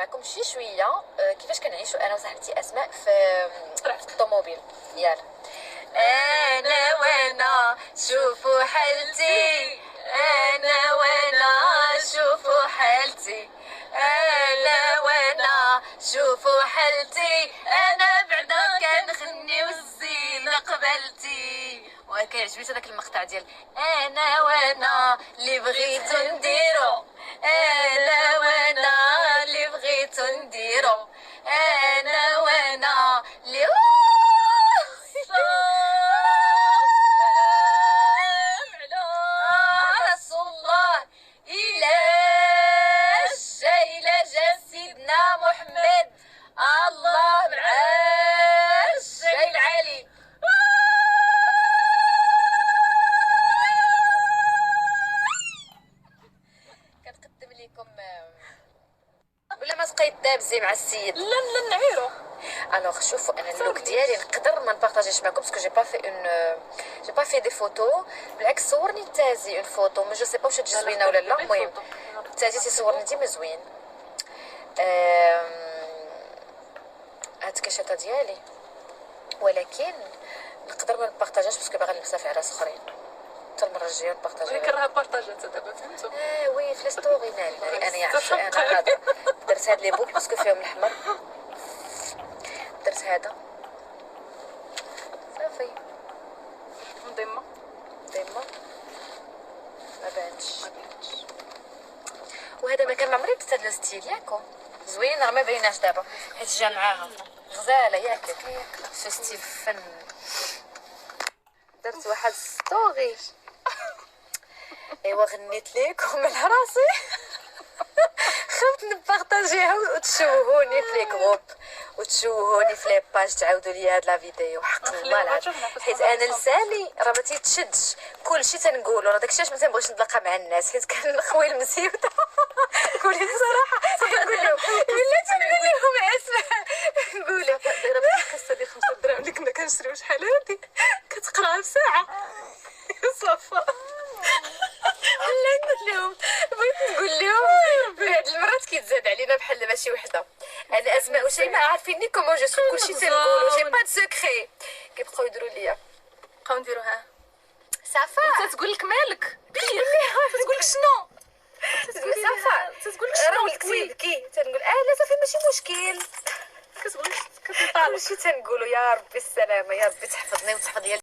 معكم شي شويه كيفاش كنعيشوا انا وصاحبتي اسماء في الطوموبيل. يلا. انا وانا شوفوا حالتي، انا وانا شوفوا حالتي، انا وانا شوفوا حالتي، انا بعدا كنغني والزين قبلتي. وكيعجبني هذاك المقطع ديال انا وانا اللي بغيتو نديرو، انا وانا اللي بغيتو نديرو، انا وانا اللي ولا ما تبقاي دابزي مع السيد. لا نعيرو. الوغ شوفوا انا اللوك ديالي نقدر ما نبارطاجيش معكم باسكو جي با في دي فوتو. بالعكس صورني تازي اون فوتو مي جو سي با واش تجي زوينه ولا لا. المهم تازي تيصورني ديما زوين. هاد كاشطه ديالي ولكن نقدر ما نبارطاجاش باسكو باغا نلبسها في عراس اخرين. حتى المره الجايه نبارطاجيها. كرهها بارطاجات دابا فهمتوا. وي في ستوري ناري انا يعرف انا هذا درت هاد لي بوك باسكو فيهم الحمر. درت هذا صافي مضمه ما بانش. وهذا ما كان عمري لبست هذا الستيل ياكو زوين راه ما بايناش دابا حيت جا معاها غزاله ياك شو ستيل فن. درت واحد ستوري ايوا غنيت ليكم على راسي خفت نبارطاجيها وتشوهوني في لي جروب وتشوهوني في لي باج تعاودوا لي هاد لا فيديو. حق الله العظيم حيت انا لساني راه ما تيتشدش كلشي تنقولو راه داكشي علاش ما تنبغيش نتلاقى مع الناس حيت كنخوي المسيوطه. قولي بصراحه نقول لهم الا تنقول لهم اسمع نقول دايره بحال القصه ديال 5 دراهم اللي كنا كنشريو شحال هادي كتقراها في ساعه صافا. ولا نقول لهم بغيت نقول لهم هاد المرات كيتزاد علينا بحال دابا شي وحده. انا اسماء وشيماء عارفيني كومون جو سو كلشي تنقولو جي با دو سكري كيبقاو يديروا ليا بقاو نديروها صافا. انت تقول لك مالك تقول لك شنو تقول صافا تقول لك راه شنو ولدتي يبكي تنقول لا صافي ماشي مشكل كتبغي كتطالب كلشي تنقولو يا ربي السلامه يا ربي تحفظني وتحفظ ليا